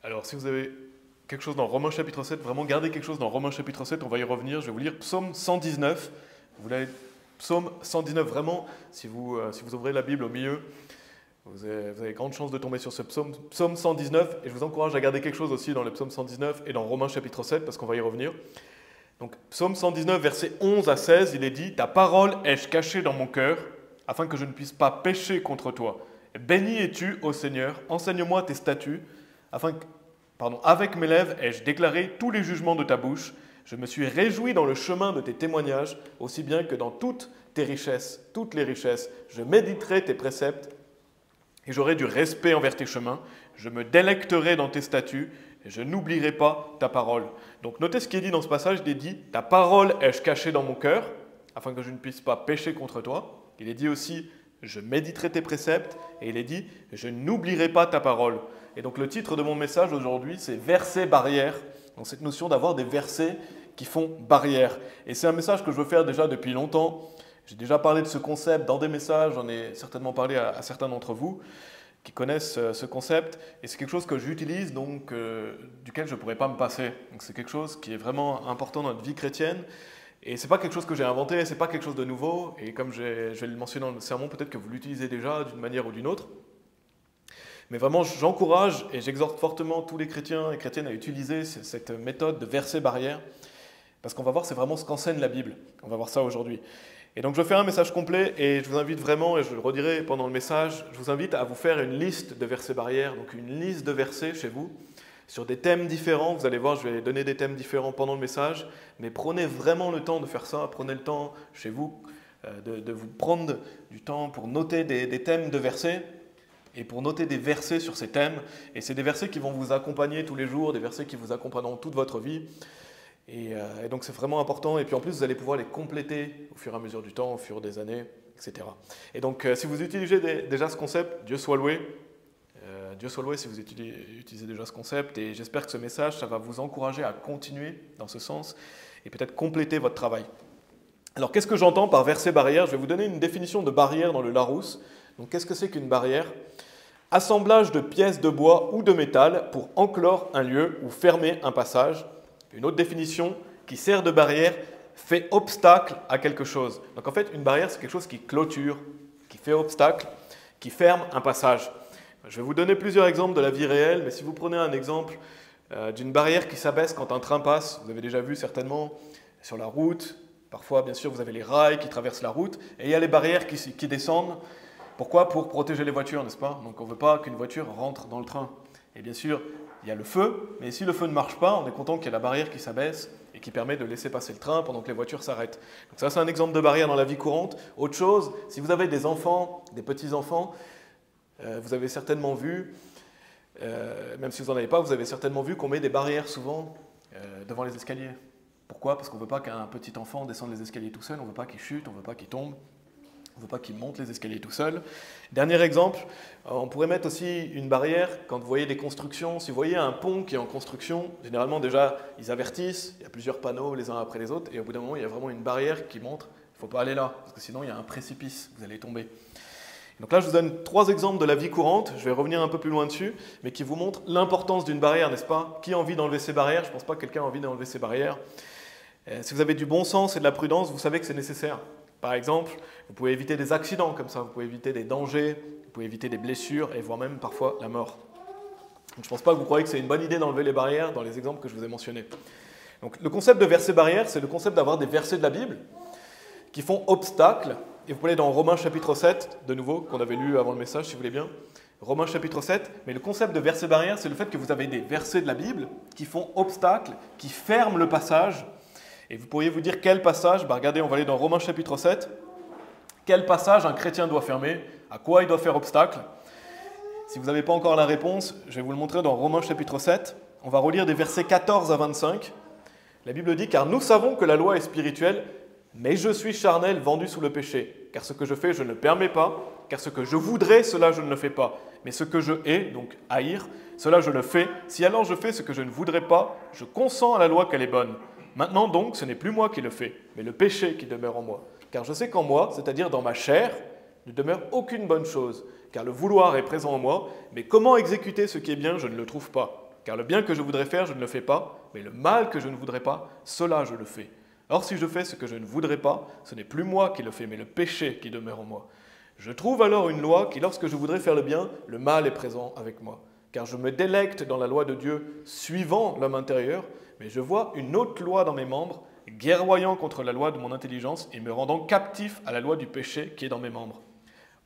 Alors, si vous avez quelque chose dans Romains chapitre 7, vraiment gardez quelque chose dans Romains chapitre 7, on va y revenir. Je vais vous lire Psaume 119. Vous l'avez, Psaume 119, vraiment, si vous ouvrez la Bible au milieu, vous avez grande chance de tomber sur ce psaume, Psaume 119. Et je vous encourage à garder quelque chose aussi dans le Psaume 119 et dans Romains chapitre 7, parce qu'on va y revenir. Donc, Psaume 119, versets 11 à 16, il est dit « Ta parole ai-je cachée dans mon cœur, afin que je ne puisse pas pécher contre toi. Béni es-tu, ô Seigneur, enseigne-moi tes statuts, avec mes lèvres ai-je déclaré tous les jugements de ta bouche. Je me suis réjoui dans le chemin de tes témoignages, aussi bien que dans toutes tes richesses, toutes les richesses. Je méditerai tes préceptes et j'aurai du respect envers tes chemins. Je me délecterai dans tes statuts et je n'oublierai pas ta parole. » Donc notez ce qui est dit dans ce passage, il est dit « Ta parole ai-je cachée dans mon cœur, afin que je ne puisse pas pécher contre toi. » Il est dit aussi « Je méditerai tes préceptes » et il est dit « Je n'oublierai pas ta parole ». Et donc le titre de mon message aujourd'hui, c'est « Versets barrières ». Donc cette notion d'avoir des versets qui font barrière. Et c'est un message que je veux faire déjà depuis longtemps. J'ai déjà parlé de ce concept dans des messages, j'en ai certainement parlé à certains d'entre vous qui connaissent ce concept. Et c'est quelque chose que j'utilise, donc duquel je ne pourrais pas me passer. Donc c'est quelque chose qui est vraiment important dans notre vie chrétienne. Et ce n'est pas quelque chose que j'ai inventé, ce n'est pas quelque chose de nouveau. Et comme je vais le mentionner dans le sermon, peut-être que vous l'utilisez déjà d'une manière ou d'une autre. Mais vraiment, j'encourage et j'exhorte fortement tous les chrétiens et chrétiennes à utiliser cette méthode de verset barrière, parce qu'on va voir, c'est vraiment ce qu'enseigne la Bible. On va voir ça aujourd'hui. Et donc, je vais faire un message complet et je vous invite vraiment, et je le redirai pendant le message, je vous invite à vous faire une liste de versets barrières, donc une liste de versets chez vous, sur des thèmes différents. Vous allez voir, je vais donner des thèmes différents pendant le message, mais prenez vraiment le temps de faire ça, prenez le temps chez vous de vous prendre du temps pour noter des thèmes de versets, et pour noter des versets sur ces thèmes. Et c'est des versets qui vont vous accompagner tous les jours, des versets qui vous accompagneront toute votre vie. Et donc c'est vraiment important. Et puis en plus, vous allez pouvoir les compléter au fur et à mesure du temps, au fur des années, etc. Et donc si vous utilisez déjà ce concept, Dieu soit loué. Dieu soit loué si vous utilisez déjà ce concept. Et j'espère que ce message, ça va vous encourager à continuer dans ce sens et peut-être compléter votre travail. Alors qu'est-ce que j'entends par verset barrière? Je vais vous donner une définition de barrière dans le Larousse. Donc qu'est-ce que c'est qu'une barrière? Assemblage de pièces de bois ou de métal pour enclore un lieu ou fermer un passage. Une autre définition qui sert de barrière, fait obstacle à quelque chose. Donc en fait, une barrière, c'est quelque chose qui clôture, qui fait obstacle, qui ferme un passage. Je vais vous donner plusieurs exemples de la vie réelle, mais si vous prenez un exemple d'une barrière qui s'abaisse quand un train passe, vous avez déjà vu certainement sur la route, parfois bien sûr vous avez les rails qui traversent la route, et il y a les barrières qui descendent. Pourquoi? Pour protéger les voitures, n'est-ce pas? Donc on ne veut pas qu'une voiture rentre dans le train. Et bien sûr, il y a le feu, mais si le feu ne marche pas, on est content qu'il y ait la barrière qui s'abaisse et qui permet de laisser passer le train pendant que les voitures s'arrêtent. Donc ça, c'est un exemple de barrière dans la vie courante. Autre chose, si vous avez des enfants, des petits-enfants, vous avez certainement vu, même si vous n'en avez pas, vous avez certainement vu qu'on met des barrières souvent devant les escaliers. Pourquoi? Parce qu'on ne veut pas qu'un petit enfant descende les escaliers tout seul, on ne veut pas qu'il chute, on ne veut pas qu'il tombe. On ne veut pas qu'il monte les escaliers tout seul. Dernier exemple, on pourrait mettre aussi une barrière quand vous voyez des constructions. Si vous voyez un pont qui est en construction, généralement déjà ils avertissent, il y a plusieurs panneaux les uns après les autres, et au bout d'un moment il y a vraiment une barrière qui montre, il ne faut pas aller là, parce que sinon il y a un précipice, vous allez tomber. Donc là je vous donne 3 exemples de la vie courante, je vais revenir un peu plus loin dessus, mais qui vous montrent l'importance d'une barrière, n'est-ce pas? Qui a envie d'enlever ses barrières? Je ne pense pas que quelqu'un a envie d'enlever ses barrières. Si vous avez du bon sens et de la prudence, vous savez que c'est nécessaire. Par exemple, vous pouvez éviter des accidents comme ça, vous pouvez éviter des dangers, vous pouvez éviter des blessures et voire même parfois la mort. Donc, je ne pense pas que vous croyez que c'est une bonne idée d'enlever les barrières dans les exemples que je vous ai mentionnés. Donc, le concept de verset barrière, c'est le concept d'avoir des versets de la Bible qui font obstacle. Et vous pouvez aller dans Romains chapitre 7, de nouveau, qu'on avait lu avant le message si vous voulez bien. Romains chapitre 7, mais le concept de verset barrière, c'est le fait que vous avez des versets de la Bible qui font obstacle, qui ferment le passage. Et vous pourriez vous dire quel passage? Regardez, on va aller dans Romains chapitre 7. Quel passage un chrétien doit fermer? À quoi il doit faire obstacle? Si vous n'avez pas encore la réponse, je vais vous le montrer dans Romains chapitre 7. On va relire des versets 14 à 25. La Bible dit « Car nous savons que la loi est spirituelle, mais je suis charnel, vendu sous le péché. Car ce que je fais, je ne le permets pas. Car ce que je voudrais, cela je ne le fais pas. Mais ce que je hais, donc haïr, cela je le fais. Si alors je fais ce que je ne voudrais pas, je consens à la loi qu'elle est bonne. Maintenant donc, ce n'est plus moi qui le fais, mais le péché qui demeure en moi. Car je sais qu'en moi, c'est-à-dire dans ma chair, ne demeure aucune bonne chose. Car le vouloir est présent en moi, mais comment exécuter ce qui est bien, je ne le trouve pas. Car le bien que je voudrais faire, je ne le fais pas, mais le mal que je ne voudrais pas, cela je le fais. Or, si je fais ce que je ne voudrais pas, ce n'est plus moi qui le fais, mais le péché qui demeure en moi. Je trouve alors une loi qui, lorsque je voudrais faire le bien, le mal est présent avec moi. Car je me délecte dans la loi de Dieu, suivant l'homme intérieur, mais je vois une autre loi dans mes membres, guerroyant contre la loi de mon intelligence et me rendant captif à la loi du péché qui est dans mes membres.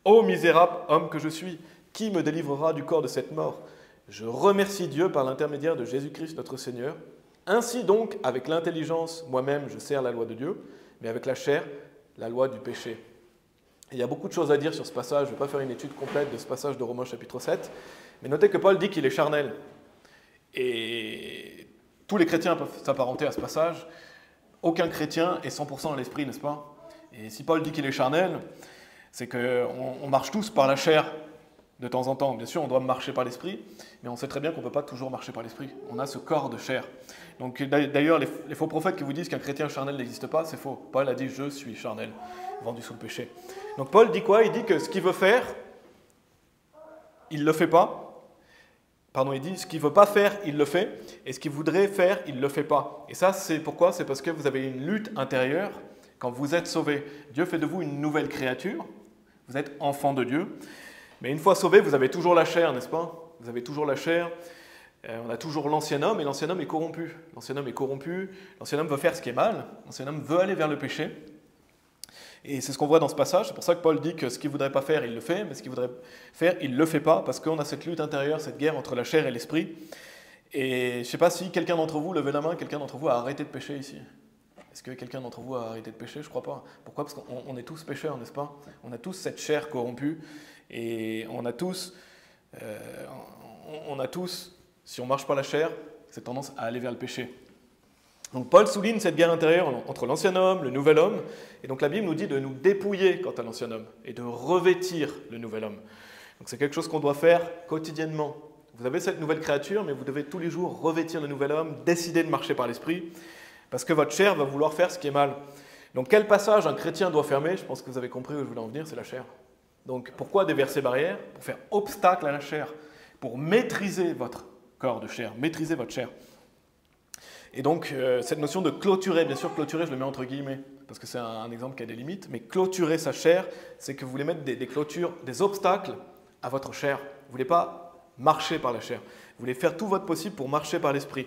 Ô misérable homme que je suis, qui me délivrera du corps de cette mort? Je remercie Dieu par l'intermédiaire de Jésus-Christ notre Seigneur. Ainsi donc, avec l'intelligence, moi-même, je sers la loi de Dieu, mais avec la chair, la loi du péché. Et il y a beaucoup de choses à dire sur ce passage. Je ne vais pas faire une étude complète de ce passage de Romains chapitre 7, mais notez que Paul dit qu'il est charnel. Et tous les chrétiens peuvent s'apparenter à ce passage. Aucun chrétien est 100% dans l'esprit, n'est-ce pas? Et si Paul dit qu'il est charnel, c'est qu'on marche tous par la chair de temps en temps. Bien sûr, on doit marcher par l'esprit, mais on sait très bien qu'on ne peut pas toujours marcher par l'esprit. On a ce corps de chair. Donc d'ailleurs, les faux prophètes qui vous disent qu'un chrétien charnel n'existe pas, c'est faux. Paul a dit « je suis charnel », vendu sous le péché. Donc Paul dit quoi? Il dit que ce qu'il veut faire, il ne le fait pas. Pardon, il dit ce qu'il ne veut pas faire, il le fait. Et ce qu'il voudrait faire, il ne le fait pas. Et ça, c'est pourquoi? C'est parce que vous avez une lutte intérieure quand vous êtes sauvé. Dieu fait de vous une nouvelle créature. Vous êtes enfant de Dieu. Mais une fois sauvé, vous avez toujours la chair, n'est-ce pas? Vous avez toujours la chair. On a toujours l'ancien homme, et l'ancien homme est corrompu. L'ancien homme est corrompu. L'ancien homme veut faire ce qui est mal. L'ancien homme veut aller vers le péché. Et c'est ce qu'on voit dans ce passage. C'est pour ça que Paul dit que ce qu'il ne voudrait pas faire, il le fait, mais ce qu'il voudrait faire, il ne le fait pas, parce qu'on a cette lutte intérieure, cette guerre entre la chair et l'esprit. Et je ne sais pas si quelqu'un d'entre vous, levez la main, quelqu'un d'entre vous a arrêté de pécher ici. Est-ce que quelqu'un d'entre vous a arrêté de pécher? Je ne crois pas. Pourquoi? Parce qu'on est tous pécheurs, n'est-ce pas? On a tous cette chair corrompue, et on a tous, si on ne marche pas la chair, cette tendance à aller vers le péché. Donc Paul souligne cette guerre intérieure entre l'ancien homme, le nouvel homme, et donc la Bible nous dit de nous dépouiller quant à l'ancien homme et de revêtir le nouvel homme. Donc c'est quelque chose qu'on doit faire quotidiennement. Vous avez cette nouvelle créature, mais vous devez tous les jours revêtir le nouvel homme, décider de marcher par l'esprit, parce que votre chair va vouloir faire ce qui est mal. Donc quel passage un chrétien doit fermer? Je pense que vous avez compris où je voulais en venir, c'est la chair. Donc pourquoi des versets barrières? Pour faire obstacle à la chair, pour maîtriser votre corps de chair, maîtriser votre chair. Et donc, cette notion de clôturer, bien sûr, clôturer, je le mets entre guillemets, parce que c'est un exemple qui a des limites, mais clôturer sa chair, c'est que vous voulez mettre des clôtures, des obstacles à votre chair. Vous ne voulez pas marcher par la chair. Vous voulez faire tout votre possible pour marcher par l'esprit.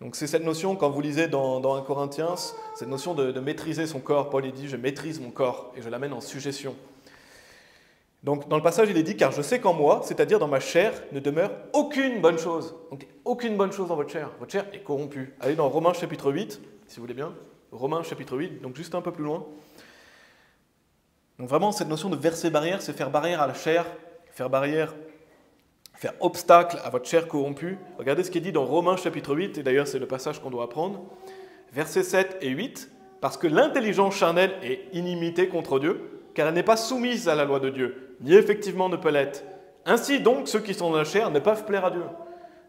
Donc, c'est cette notion, quand vous lisez dans 1 Corinthiens, cette notion de maîtriser son corps. Paul, il dit, je maîtrise mon corps et je l'amène en sujétion. Donc, dans le passage, il est dit, car je sais qu'en moi, c'est-à-dire dans ma chair, ne demeure aucune bonne chose. Donc, aucune bonne chose dans votre chair. Votre chair est corrompue. Allez dans Romains chapitre 8, si vous voulez bien. Romains chapitre 8, donc juste un peu plus loin. Donc, vraiment, cette notion de verser barrière, c'est faire barrière à la chair, faire barrière, faire obstacle à votre chair corrompue. Regardez ce qui est dit dans Romains chapitre 8, et d'ailleurs, c'est le passage qu'on doit apprendre. Versets 7 et 8. Parce que l'intelligence charnelle est inimitée contre Dieu, car elle n'est pas soumise à la loi de Dieu, ni effectivement ne peut l'être. Ainsi donc, ceux qui sont dans la chair ne peuvent plaire à Dieu.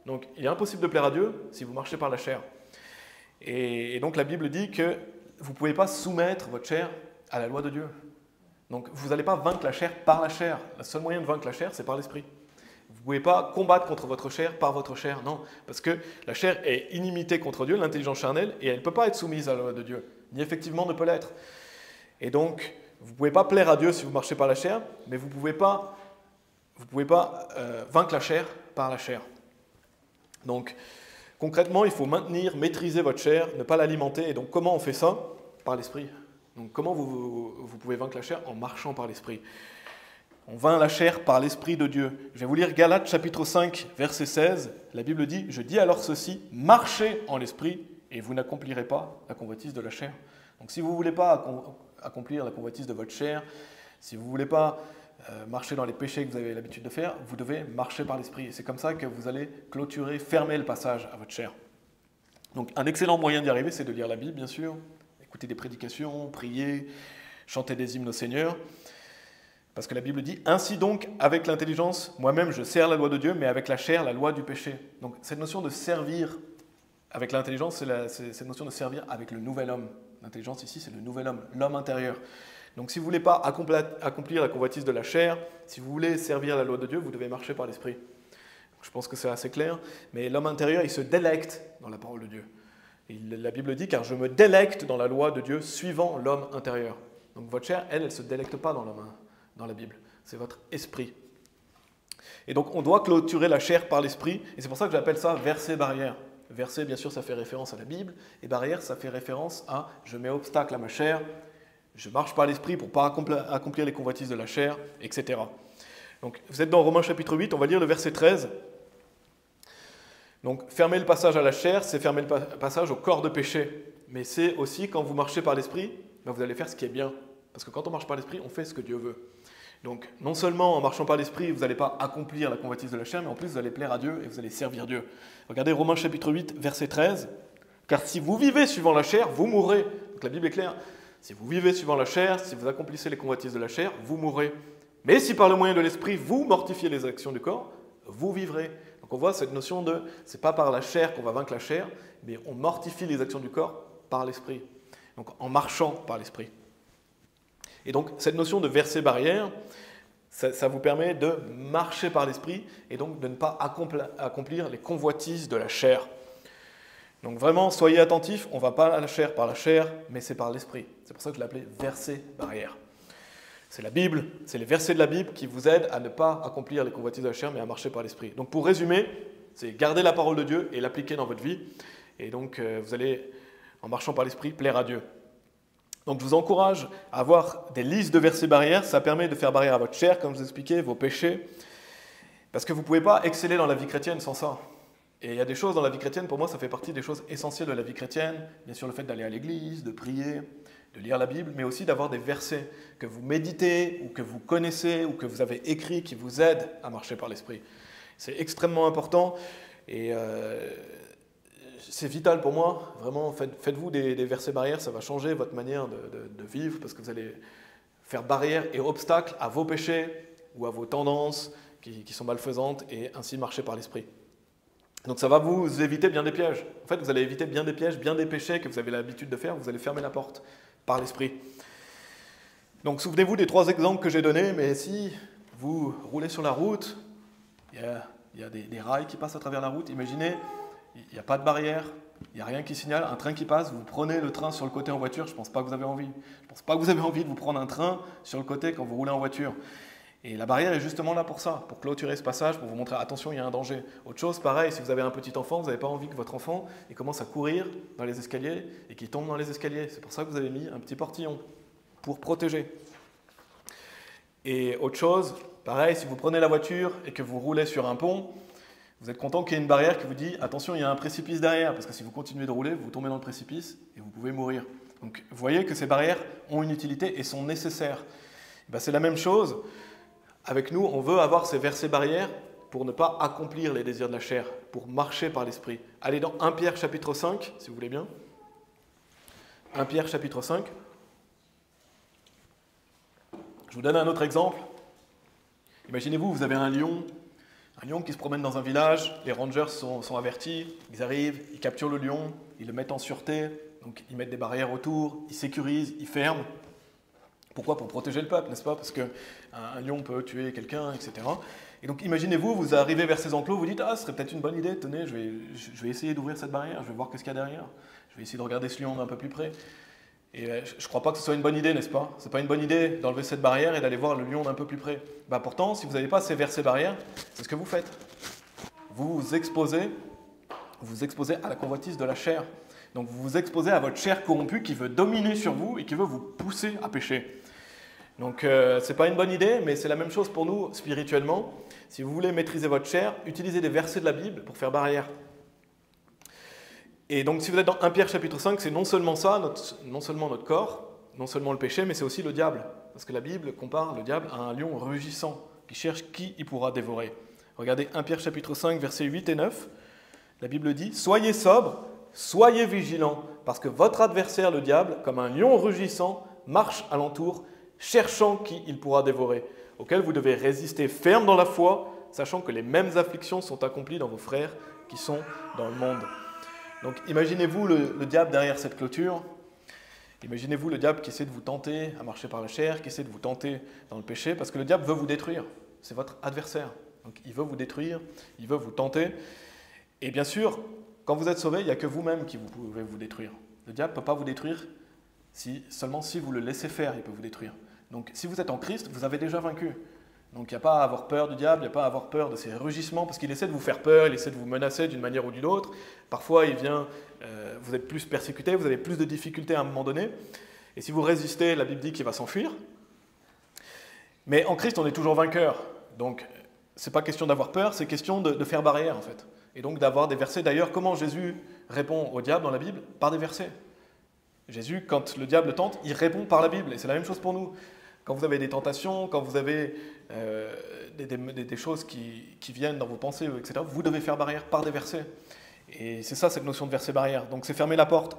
Donc, il est impossible de plaire à Dieu si vous marchez par la chair. Et donc, la Bible dit que vous ne pouvez pas soumettre votre chair à la loi de Dieu. Donc, vous n'allez pas vaincre la chair par la chair. Le seul moyen de vaincre la chair, c'est par l'esprit. Vous ne pouvez pas combattre contre votre chair par votre chair, non. Parce que la chair est inimitée contre Dieu, l'intelligence charnelle, et elle ne peut pas être soumise à la loi de Dieu, ni effectivement ne peut l'être. Et donc, vous ne pouvez pas plaire à Dieu si vous marchez par la chair, mais vous ne pouvez pas vaincre la chair par la chair. Donc, concrètement, il faut maîtriser votre chair, ne pas l'alimenter. Et donc, comment on fait ça? Par l'esprit. Donc, comment vous pouvez vaincre la chair? En marchant par l'esprit. On vainc la chair par l'esprit de Dieu. Je vais vous lire Galates chapitre 5, verset 16. La Bible dit « Je dis alors ceci, marchez en l'esprit, et vous n'accomplirez pas la convoitise de la chair. » Donc, si vous ne voulez pas accomplir la convoitise de votre chair, si vous ne voulez pas marcher dans les péchés que vous avez l'habitude de faire, vous devez marcher par l'esprit. C'est comme ça que vous allez clôturer, fermer le passage à votre chair. Donc un excellent moyen d'y arriver, c'est de lire la Bible, bien sûr, écouter des prédications, prier, chanter des hymnes au Seigneur. Parce que la Bible dit « Ainsi donc, avec l'intelligence, moi-même je sers la loi de Dieu, mais avec la chair, la loi du péché. » Donc cette notion de servir avec l'intelligence, c'est cette notion de servir avec le nouvel homme. L'intelligence ici, c'est le nouvel homme, l'homme intérieur. Donc si vous ne voulez pas accomplir la convoitise de la chair, si vous voulez servir la loi de Dieu, vous devez marcher par l'esprit. Je pense que c'est assez clair. Mais l'homme intérieur, il se délecte dans la parole de Dieu. La Bible dit, car je me délecte dans la loi de Dieu suivant l'homme intérieur. Donc votre chair, elle ne se délecte pas dans la Bible. C'est votre esprit. Et donc on doit clôturer la chair par l'esprit. Et c'est pour ça que j'appelle ça verset barrière. Verset, bien sûr, ça fait référence à la Bible. Et barrière, ça fait référence à je mets obstacle à ma chair, je marche par l'esprit pour ne pas accomplir les convoitises de la chair, etc. Donc vous êtes dans Romains chapitre 8, on va lire le verset 13. Donc, fermer le passage à la chair, c'est fermer le passage au corps de péché. Mais c'est aussi, quand vous marchez par l'esprit, ben vous allez faire ce qui est bien. Parce que quand on marche par l'esprit, on fait ce que Dieu veut. Donc, non seulement en marchant par l'esprit, vous n'allez pas accomplir la convoitise de la chair, mais en plus, vous allez plaire à Dieu et vous allez servir Dieu. Regardez Romains chapitre 8, verset 13. « Car si vous vivez suivant la chair, vous mourrez. » Donc la Bible est claire. Si vous vivez suivant la chair, si vous accomplissez les convoitises de la chair, vous mourrez. Mais si par le moyen de l'esprit, vous mortifiez les actions du corps, vous vivrez. Donc on voit cette notion de, c'est pas par la chair qu'on va vaincre la chair, mais on mortifie les actions du corps par l'esprit. Donc en marchant par l'esprit. Et donc cette notion de verset barrière, ça vous permet de marcher par l'esprit et donc de ne pas accomplir les convoitises de la chair. Donc vraiment, soyez attentifs, on ne va pas à la chair par la chair, mais c'est par l'esprit. C'est pour ça que je l'ai appelé verset barrière. C'est la Bible, c'est les versets de la Bible qui vous aident à ne pas accomplir les convoitises de la chair, mais à marcher par l'esprit. Donc pour résumer, c'est garder la parole de Dieu et l'appliquer dans votre vie. Et donc vous allez, en marchant par l'esprit, plaire à Dieu. Donc je vous encourage à avoir des listes de versets barrières. Ça permet de faire barrière à votre chair, comme je vous expliquais, vos péchés. Parce que vous ne pouvez pas exceller dans la vie chrétienne sans ça. Et il y a des choses dans la vie chrétienne, pour moi, ça fait partie des choses essentielles de la vie chrétienne. Bien sûr, le fait d'aller à l'église, de prier, de lire la Bible, mais aussi d'avoir des versets que vous méditez, ou que vous connaissez, ou que vous avez écrits, qui vous aident à marcher par l'esprit. C'est extrêmement important, et c'est vital pour moi. Vraiment, faites-vous des versets barrières, ça va changer votre manière de vivre, parce que vous allez faire barrière et obstacle à vos péchés, ou à vos tendances qui sont malfaisantes, et ainsi marcher par l'esprit. Donc ça va vous éviter bien des pièges. En fait, vous allez éviter bien des pièges, bien des péchés que vous avez l'habitude de faire, vous allez fermer la porte par l'esprit. Donc souvenez-vous des 3 exemples que j'ai donnés, mais si vous roulez sur la route, il y a des rails qui passent à travers la route, imaginez, il n'y a pas de barrière, il n'y a rien qui signale, un train qui passe, vous prenez le train sur le côté en voiture, je ne pense pas que vous avez envie. Je ne pense pas que vous avez envie de vous prendre un train sur le côté quand vous roulez en voiture. Et la barrière est justement là pour ça, pour clôturer ce passage, pour vous montrer, attention, il y a un danger. Autre chose, pareil, si vous avez un petit enfant, vous n'avez pas envie que votre enfant il commence à courir dans les escaliers et qu'il tombe dans les escaliers. C'est pour ça que vous avez mis un petit portillon, pour protéger. Et autre chose, pareil, si vous prenez la voiture et que vous roulez sur un pont, vous êtes content qu'il y ait une barrière qui vous dit, attention, il y a un précipice derrière, parce que si vous continuez de rouler, vous tombez dans le précipice et vous pouvez mourir. Donc vous voyez que ces barrières ont une utilité et sont nécessaires. Ben, c'est la même chose. Avec nous, on veut avoir ces versets barrières pour ne pas accomplir les désirs de la chair, pour marcher par l'esprit. Allez dans 1 Pierre chapitre 5, si vous voulez bien. 1 Pierre chapitre 5. Je vous donne un autre exemple. Imaginez-vous, vous avez un lion qui se promène dans un village, les rangers sont avertis, ils arrivent, ils capturent le lion, ils le mettent en sûreté, donc ils mettent des barrières autour, ils sécurisent, ils ferment. Pourquoi ? Pour protéger le peuple, n'est-ce pas ? Parce qu'un lion peut tuer quelqu'un, etc. Et donc imaginez-vous, vous arrivez vers ces enclos, vous dites « Ah, ce serait peut-être une bonne idée, tenez, je vais essayer d'ouvrir cette barrière, je vais voir qu'est-ce qu'il y a derrière. Je vais essayer de regarder ce lion d'un peu plus près. » Et je ne crois pas que ce soit une bonne idée, n'est-ce pas ? Ce n'est pas une bonne idée d'enlever cette barrière et d'aller voir le lion d'un peu plus près. Bah, pourtant, si vous n'avez pas ces versets barrières, c'est ce que vous faites. Vous vous exposez à la convoitise de la chair. Donc vous vous exposez à votre chair corrompue qui veut dominer sur vous et qui veut vous pousser à pécher. Donc ce n'est pas une bonne idée, mais c'est la même chose pour nous spirituellement. Si vous voulez maîtriser votre chair, utilisez des versets de la Bible pour faire barrière. Et donc si vous êtes dans 1 Pierre chapitre 5, c'est non seulement ça, non seulement notre corps, non seulement le péché, mais c'est aussi le diable. Parce que la Bible compare le diable à un lion rugissant qui cherche qui il pourra dévorer. Regardez 1 Pierre chapitre 5, versets 8 et 9. La Bible dit « Soyez sobres, soyez vigilants, parce que votre adversaire, le diable, comme un lion rugissant, marche alentour, cherchant qui il pourra dévorer, auquel vous devez résister ferme dans la foi, sachant que les mêmes afflictions sont accomplies dans vos frères qui sont dans le monde. » Donc imaginez-vous le diable derrière cette clôture, imaginez-vous le diable qui essaie de vous tenter à marcher par la chair, qui essaie de vous tenter dans le péché, parce que le diable veut vous détruire, c'est votre adversaire. Donc il veut vous détruire, il veut vous tenter. Et bien sûr, quand vous êtes sauvé, il n'y a que vous-même qui vous pouvez vous détruire. Le diable ne peut pas vous détruire seulement si vous le laissez faire, il peut vous détruire. Donc si vous êtes en Christ, vous avez déjà vaincu. Donc il n'y a pas à avoir peur du diable, il n'y a pas à avoir peur de ses rugissements, parce qu'il essaie de vous faire peur, il essaie de vous menacer d'une manière ou d'une autre. Parfois, il vient, vous êtes plus persécuté, vous avez plus de difficultés à un moment donné. Et si vous résistez, la Bible dit qu'il va s'enfuir. Mais en Christ, on est toujours vainqueur. Donc ce n'est pas question d'avoir peur, c'est question de faire barrière en fait. Et donc d'avoir des versets. D'ailleurs, comment Jésus répond au diable dans la Bible? Par des versets. Jésus, quand le diable tente, il répond par la Bible. Et c'est la même chose pour nous. Quand vous avez des tentations, quand vous avez des choses qui viennent dans vos pensées, etc., vous devez faire barrière par des versets. Et c'est ça, cette notion de verset barrière. Donc c'est fermer la porte,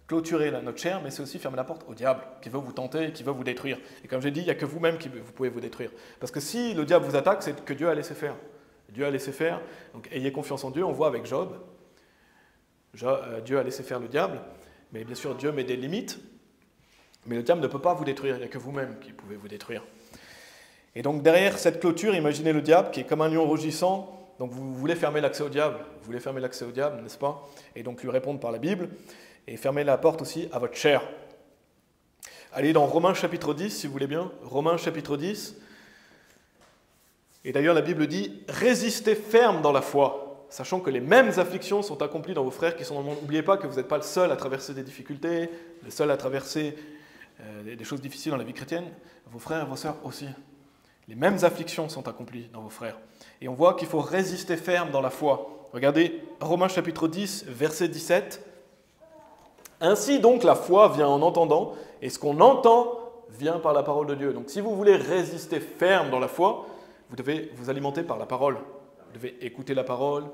clôturer notre chair, mais c'est aussi fermer la porte au diable, qui veut vous tenter et qui veut vous détruire. Et comme j'ai dit, il n'y a que vous-même qui vous pouvez vous détruire. Parce que si le diable vous attaque, c'est que Dieu a laissé faire. Dieu a laissé faire. Donc ayez confiance en Dieu. On voit avec Job, Dieu a laissé faire le diable. Mais bien sûr, Dieu met des limites. Mais le diable ne peut pas vous détruire, il n'y a que vous-même qui pouvez vous détruire. Et donc derrière cette clôture, imaginez le diable qui est comme un lion rugissant. Donc vous voulez fermer l'accès au diable, n'est-ce pas? Et donc lui répondre par la Bible, et fermer la porte aussi à votre chair. Allez dans Romains chapitre 10, si vous voulez bien. Romains chapitre 10. Et d'ailleurs la Bible dit « Résistez ferme dans la foi ». Sachant que les mêmes afflictions sont accomplies dans vos frères qui sont dans le monde. N'oubliez pas que vous n'êtes pas le seul à traverser des difficultés, le seul à traverser des choses difficiles dans la vie chrétienne. Vos frères et vos sœurs aussi. Les mêmes afflictions sont accomplies dans vos frères. Et on voit qu'il faut résister ferme dans la foi. Regardez Romains chapitre 10, verset 17. « Ainsi donc la foi vient en entendant, et ce qu'on entend vient par la parole de Dieu. » Donc si vous voulez résister ferme dans la foi, vous devez vous alimenter par la parole. Vous devez écouter la parole,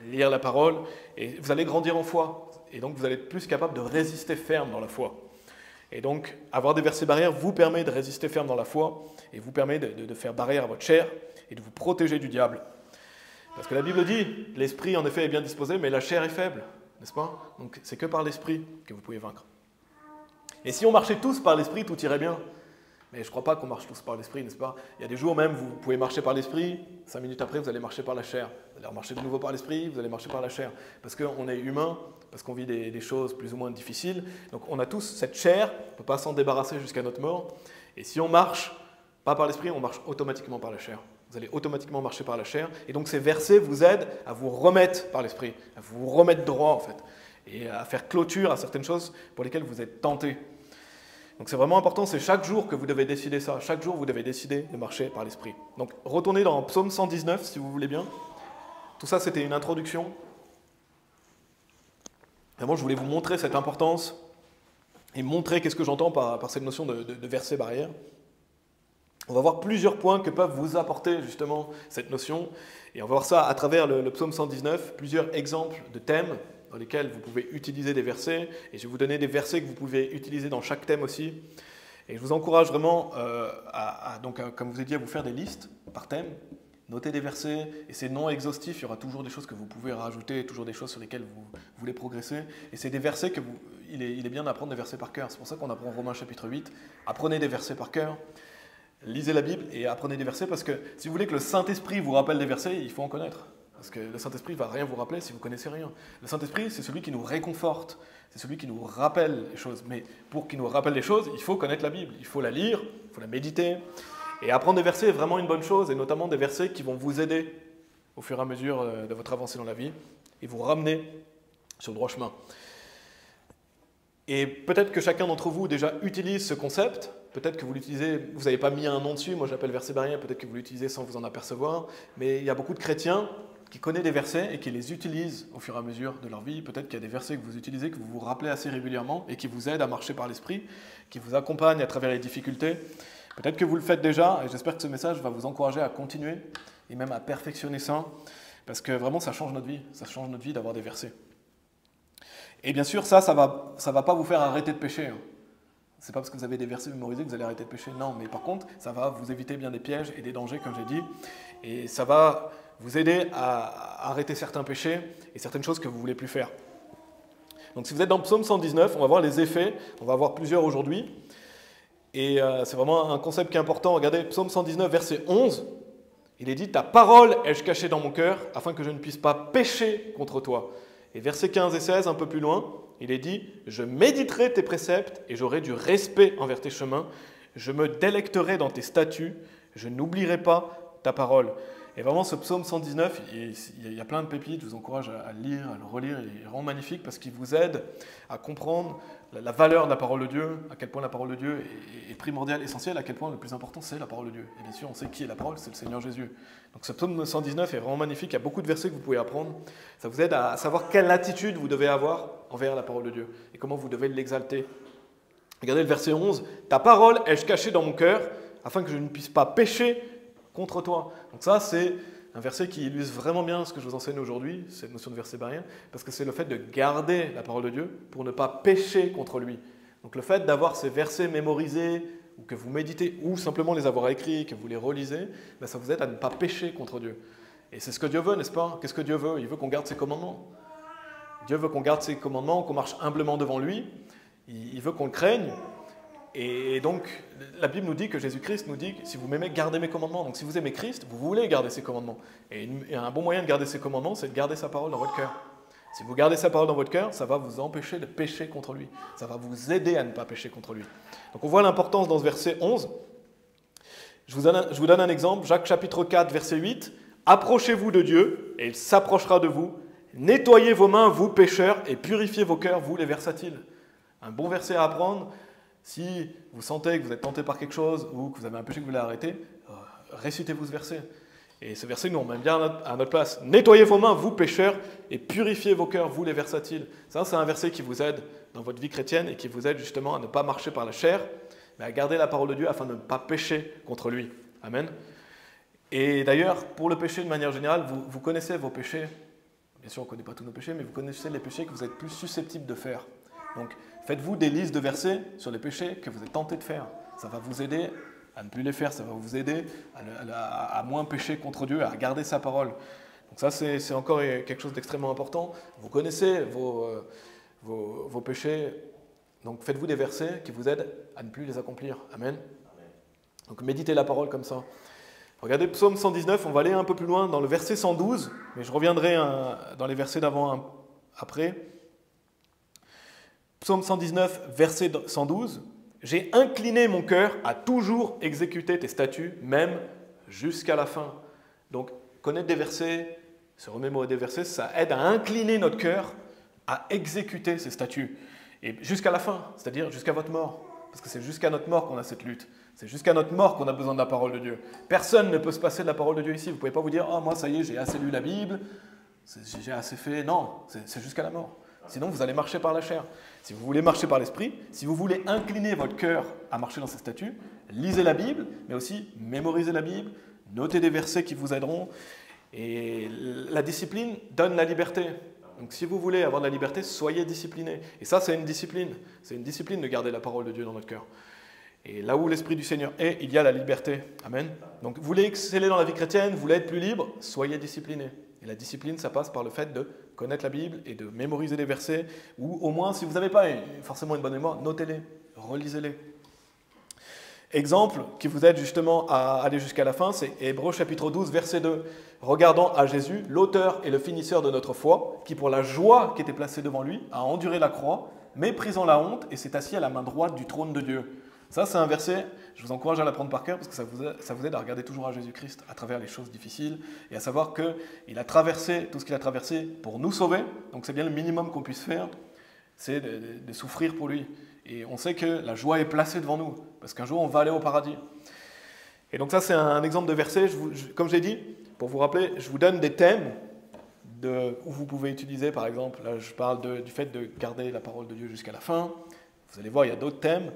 lire la parole, et vous allez grandir en foi. Et donc vous allez être plus capable de résister ferme dans la foi. Et donc avoir des versets barrières vous permet de résister ferme dans la foi, et vous permet de faire barrière à votre chair, et de vous protéger du diable. Parce que la Bible dit, l'esprit en effet est bien disposé, mais la chair est faible, n'est-ce pas? Donc c'est que par l'esprit que vous pouvez vaincre. Et si on marchait tous par l'esprit, tout irait bien. Mais je ne crois pas qu'on marche tous par l'esprit, n'est-ce pas? Il y a des jours même, vous pouvez marcher par l'esprit, 5 minutes après, vous allez marcher par la chair. Vous allez marcher de nouveau par l'esprit, vous allez marcher par la chair. Parce qu'on est humain, parce qu'on vit des choses plus ou moins difficiles. Donc on a tous cette chair, on ne peut pas s'en débarrasser jusqu'à notre mort. Et si on marche pas par l'esprit, on marche automatiquement par la chair. Vous allez automatiquement marcher par la chair. Et donc ces versets vous aident à vous remettre par l'esprit, à vous remettre droit en fait. Et à faire clôture à certaines choses pour lesquelles vous êtes tentés. Donc c'est vraiment important, c'est chaque jour que vous devez décider ça. Chaque jour, vous devez décider de marcher par l'esprit. Donc retournez dans Psaume 119, si vous voulez bien. Tout ça, c'était une introduction. Vraiment, je voulais vous montrer cette importance et montrer qu'est-ce que j'entends par cette notion de verset barrière. On va voir plusieurs points que peuvent vous apporter justement cette notion. Et on va voir ça à travers le Psaume 119, plusieurs exemples de thèmes dans lesquels vous pouvez utiliser des versets, et je vais vous donner des versets que vous pouvez utiliser dans chaque thème aussi. Et je vous encourage vraiment, comme je vous ai dit, à vous faire des listes par thème, noter des versets, et c'est non exhaustif, il y aura toujours des choses que vous pouvez rajouter, toujours des choses sur lesquelles vous voulez progresser, et c'est des versets que il est bien d'apprendre des versets par cœur. C'est pour ça qu'on apprend Romains chapitre 8, apprenez des versets par cœur, lisez la Bible et apprenez des versets, parce que si vous voulez que le Saint-Esprit vous rappelle des versets, il faut en connaître. Parce que le Saint-Esprit ne va rien vous rappeler si vous ne connaissez rien. Le Saint-Esprit, c'est celui qui nous réconforte, c'est celui qui nous rappelle les choses. Mais pour qu'il nous rappelle les choses, il faut connaître la Bible, il faut la lire, il faut la méditer. Et apprendre des versets est vraiment une bonne chose, et notamment des versets qui vont vous aider au fur et à mesure de votre avancée dans la vie, et vous ramener sur le droit chemin. Et peut-être que chacun d'entre vous déjà utilise ce concept, peut-être que vous l'utilisez, vous n'avez pas mis un nom dessus, moi j'appelle verset barrière, peut-être que vous l'utilisez sans vous en apercevoir, mais il y a beaucoup de chrétiens qui connaissent des versets et qui les utilisent au fur et à mesure de leur vie. Peut-être qu'il y a des versets que vous utilisez, que vous vous rappelez assez régulièrement et qui vous aident à marcher par l'esprit, qui vous accompagnent à travers les difficultés. Peut-être que vous le faites déjà, et j'espère que ce message va vous encourager à continuer et même à perfectionner ça, parce que vraiment ça change notre vie d'avoir des versets. Et bien sûr, ça va pas vous faire arrêter de pécher. C'est pas parce que vous avez des versets mémorisés que vous allez arrêter de pécher, non, mais par contre, ça va vous éviter bien des pièges et des dangers, comme j'ai dit, et ça va vous aider à arrêter certains péchés et certaines choses que vous ne voulez plus faire. Donc si vous êtes dans Psaume 119, on va voir les effets, on va voir plusieurs aujourd'hui, et c'est vraiment un concept qui est important. Regardez, Psaume 119, verset 11, Il est dit, ta parole ai-je cachée dans mon cœur, afin que je ne puisse pas pécher contre toi. Et versets 15 et 16, un peu plus loin, il est dit, je méditerai tes préceptes et j'aurai du respect envers tes chemins. Je me délecterai dans tes statuts, je n'oublierai pas ta parole. Et vraiment, ce psaume 119, il y a plein de pépites, je vous encourage à le lire, à le relire, il est vraiment magnifique parce qu'il vous aide à comprendre la valeur de la parole de Dieu, à quel point la parole de Dieu est primordiale, essentielle, à quel point le plus important c'est la parole de Dieu. Et bien sûr, on sait qui est la parole, c'est le Seigneur Jésus. Donc ce psaume 119 est vraiment magnifique, il y a beaucoup de versets que vous pouvez apprendre. Ça vous aide à savoir quelle attitude vous devez avoir envers la parole de Dieu et comment vous devez l'exalter. Regardez le verset 11, « Ta parole ai-je cachée dans mon cœur, afin que je ne puisse pas pécher contre toi. » Donc ça, c'est un verset qui illustre vraiment bien ce que je vous enseigne aujourd'hui, cette notion de verset barrière, parce que c'est le fait de garder la parole de Dieu pour ne pas pécher contre lui. Donc le fait d'avoir ces versets mémorisés, ou que vous méditez, ou simplement les avoir écrits, que vous les relisez, ben ça vous aide à ne pas pécher contre Dieu. Et c'est ce que Dieu veut, n'est-ce pas? Qu'est-ce que Dieu veut? Il veut qu'on garde ses commandements. Dieu veut qu'on garde ses commandements, qu'on marche humblement devant lui. Il veut qu'on le craigne. Et donc, la Bible nous dit que Jésus-Christ nous dit, si vous m'aimez, gardez mes commandements. Donc si vous aimez Christ, vous voulez garder ses commandements. Et un bon moyen de garder ses commandements, c'est de garder sa parole dans votre cœur. Si vous gardez sa parole dans votre cœur, ça va vous empêcher de pécher contre lui. Ça va vous aider à ne pas pécher contre lui. Donc on voit l'importance dans ce verset 11. Je vous donne un exemple. Jacques chapitre 4, verset 8. « Approchez-vous de Dieu, et il s'approchera de vous. Nettoyez vos mains, vous pécheurs, et purifiez vos cœurs, vous les versatiles. » Un bon verset à apprendre. Si vous sentez que vous êtes tenté par quelque chose ou que vous avez un péché que vous voulez arrêter, récitez-vous ce verset. Et ce verset, nous, on met bien à notre place. « Nettoyez vos mains, vous pécheurs, et purifiez vos cœurs, vous les versatiles. » Ça, c'est un verset qui vous aide dans votre vie chrétienne et qui vous aide justement à ne pas marcher par la chair, mais à garder la parole de Dieu afin de ne pas pécher contre lui. Amen. Et d'ailleurs, pour le péché de manière générale, vous connaissez vos péchés. Bien sûr, on ne connaît pas tous nos péchés, mais vous connaissez les péchés que vous êtes plus susceptibles de faire. Donc, faites-vous des listes de versets sur les péchés que vous êtes tenté de faire. Ça va vous aider à ne plus les faire, ça va vous aider à moins pécher contre Dieu, à garder sa parole. Donc ça, c'est encore quelque chose d'extrêmement important. Vous connaissez vos péchés, donc faites-vous des versets qui vous aident à ne plus les accomplir. Amen. Donc méditez la parole comme ça. Regardez Psaume 119, on va aller un peu plus loin dans le verset 112, mais je reviendrai dans les versets d'avant après. Psaume 119, verset 112. « J'ai incliné mon cœur à toujours exécuter tes statuts, même jusqu'à la fin. » Donc, connaître des versets, se remémorer des versets, ça aide à incliner notre cœur à exécuter ces statuts. Et jusqu'à la fin, c'est-à-dire jusqu'à votre mort. Parce que c'est jusqu'à notre mort qu'on a cette lutte. C'est jusqu'à notre mort qu'on a besoin de la parole de Dieu. Personne ne peut se passer de la parole de Dieu ici. Vous ne pouvez pas vous dire « Oh, moi, ça y est, j'ai assez lu la Bible, j'ai assez fait. » Non, c'est jusqu'à la mort. Sinon, vous allez marcher par la chair. Si vous voulez marcher par l'esprit, si vous voulez incliner votre cœur à marcher dans ces statuts, lisez la Bible, mais aussi mémorisez la Bible, notez des versets qui vous aideront. Et la discipline donne la liberté. Donc si vous voulez avoir de la liberté, soyez disciplinés. Et ça, c'est une discipline. C'est une discipline de garder la parole de Dieu dans notre cœur. Et là où l'Esprit du Seigneur est, il y a la liberté. Amen. Donc vous voulez exceller dans la vie chrétienne, vous voulez être plus libre, soyez disciplinés. Et la discipline, ça passe par le fait de connaître la Bible et de mémoriser les versets, ou au moins, si vous n'avez pas forcément une bonne mémoire, notez-les, relisez-les. Exemple qui vous aide justement à aller jusqu'à la fin, c'est Hébreux chapitre 12, verset 2. « Regardant à Jésus, l'auteur et le finisseur de notre foi, qui pour la joie qui était placée devant lui, a enduré la croix, méprisant la honte, et s'est assis à la main droite du trône de Dieu. » Ça, c'est un verset, je vous encourage à l'apprendre par cœur parce que ça vous aide à regarder toujours à Jésus-Christ à travers les choses difficiles et à savoir qu'il a traversé tout ce qu'il a traversé pour nous sauver. Donc c'est bien le minimum qu'on puisse faire, c'est de souffrir pour lui. Et on sait que la joie est placée devant nous parce qu'un jour on va aller au paradis. Et donc ça, c'est un exemple de verset. Comme j'ai dit, pour vous rappeler, je vous donne des thèmes où vous pouvez utiliser, par exemple, là je parle du fait de garder la parole de Dieu jusqu'à la fin. Vous allez voir, il y a d'autres thèmes.